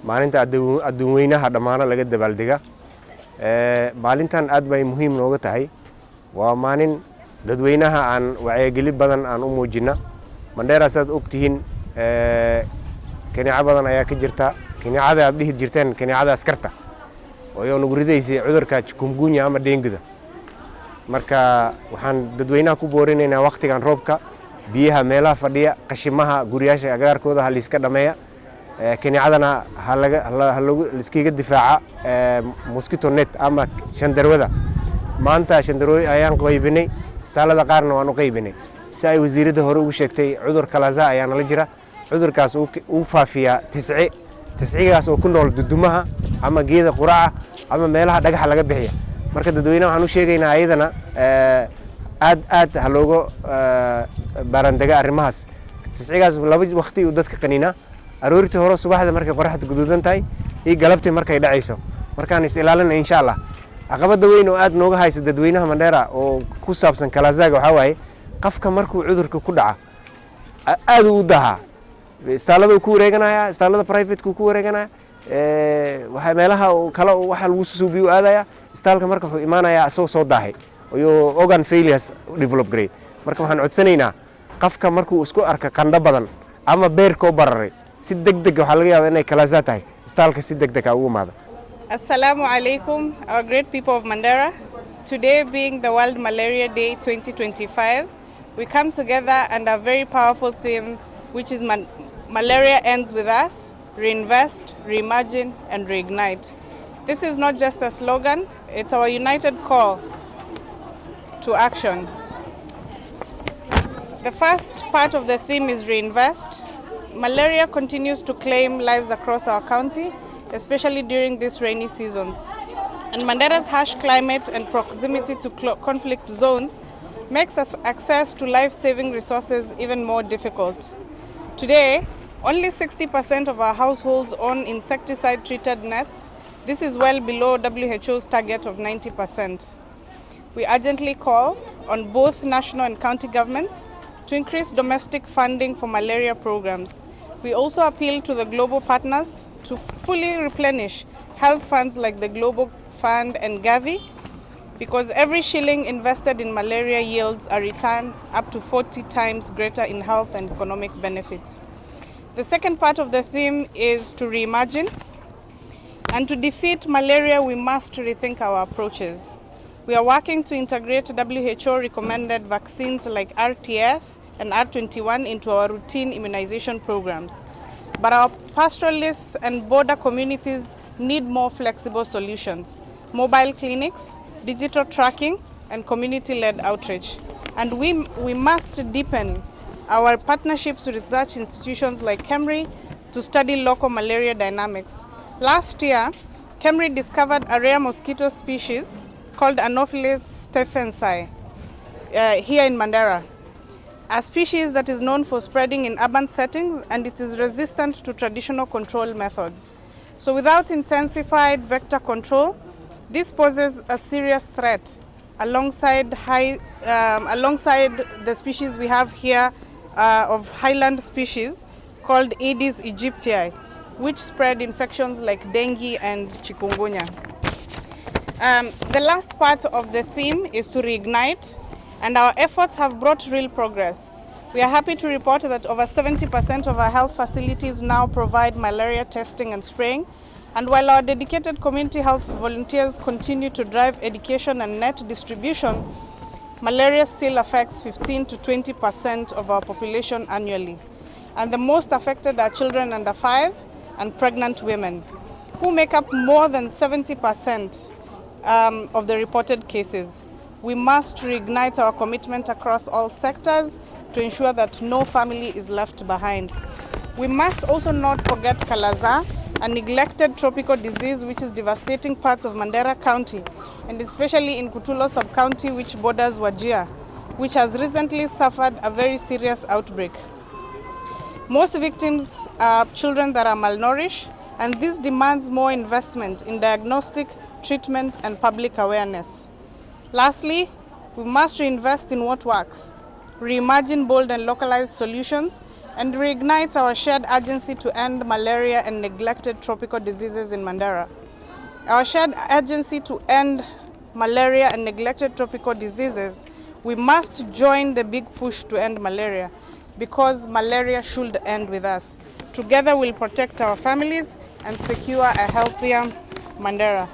maalinta adduun weynaha dhammaana laga dabaaldega maalintan aad bay muhiim nooga tahay waa maalin dadweynaha aan wacyigelin badan aan u muujina Mandera saad ogtihiin kaneeca badan ayaa ka jirta kaneecada aad dhihi jirteen kaneecada askarta oo nagu ridaysay cudurka chikungunya ama dengue marka waxaan dadweynaha ku boorinaynaa waqtigan roobka biyaha meelaha fadhiya qashimaha guriyasha agaarkooda hal iska dhameeya kaneecadana iskiga difaaca Mosquito net ama shandarwada maanta shandarwada ayaan qaybinay istaalada qaarna waan u qaybinay si ay wasiirada hore ugu sheegtay cudur kalaza ayaa nala jira cudurkaas uu faafiya tiscigaas oo ku nool dudumaha ama geeda quraca ama meelaha dhagaxa laga bixiya marka dadweynaha waxaan u sheegaynaa ayadana aad haloogo barandaga arrimahaas tiscigaas laba waqti uu dadka qanina aroortii hore subaxda markay qoraxda guduudan tahay iyo galabtii markay dhacayso markaan is ilaalinay insha Allah aqabada weyn oo aad nooga haysa dadweynaha Mandera oo ku saabsan kalazaga waxa waaye qafka markuu cudurka ku dhaca aad u daha istaalada ku wareeganaya istaalada private ku wareeganaya waxa meelaha kala waxa lagu suubiyo aadaya istaalka marka wuxuu imaanaya soo daahay oo organ failures develop grade marka waxaan codsanaynaa qafka markuu isku arka qandho badan ama beerko bararay si degdeg waxa laga yaabaa inay kalaza tahay istaalka si degdeg ah ugu imaado. Assalamu alaikum, our great people of Mandera. Today being the World Malaria Day 2025, we come together under a very powerful theme, which is Malaria ends with us, reinvest, reimagine, and reignite. This is not just a slogan, it's our united call to action. The first part of the theme is reinvest. Malaria continues to claim lives across our county, especially during these rainy seasons. And Mandera's harsh climate and proximity to conflict zones makes us access to life-saving resources even more difficult. Today, only 60% of our households own insecticide-treated nets. This is well below WHO's target of 90%. We urgently call on both national and county governments to increase domestic funding for malaria programs. We also appeal to the global partners to fully replenish health funds like the Global Fund and Gavi, because every shilling invested in malaria yields a return up to 40 times greater in health and economic benefits. The second part of the theme is to reimagine. And to defeat malaria, we must rethink our approaches. We are working to integrate WHO-recommended vaccines like RTS and R21 into our routine immunization programs. But our pastoralists and border communities need more flexible solutions, mobile clinics, digital tracking, and community-led outreach. And we must deepen our partnerships with research institutions like KEMRI to study local malaria dynamics. Last year, KEMRI discovered a rare mosquito species called Anopheles stephensii here in Mandera, a species that is known for spreading in urban settings, and it is resistant to traditional control methods. So without intensified vector control, this poses a serious threat alongside the species we have here of highland species called Aedes aegypti, which spread infections like dengue and chikungunya. The last part of the theme is to reignite, and our efforts have brought real progress. We are happy to report that over 70% of our health facilities now provide malaria testing and spraying. And while our dedicated community health volunteers continue to drive education and net distribution, malaria still affects 15 to 20% of our population annually. And the most affected are children under 5 and pregnant women, who make up more than 70% of the reported cases. We must reignite our commitment across all sectors to ensure that no family is left behind. We must also not forget Kalaza, a neglected tropical disease which is devastating parts of Mandera County, and especially in Kutulo sub-county, which borders Wajir, which has recently suffered a very serious outbreak. Most victims are children that are malnourished, and this demands more investment in diagnostic, treatment, and public awareness. Lastly, we must reinvest in what works, reimagine bold and localized solutions, and reignites our shared urgency to end malaria and neglected tropical diseases in Mandera. Our shared urgency to end malaria and neglected tropical diseases, we must join the big push to end malaria, because malaria should end with us. Together we'll protect our families and secure a healthier Mandera.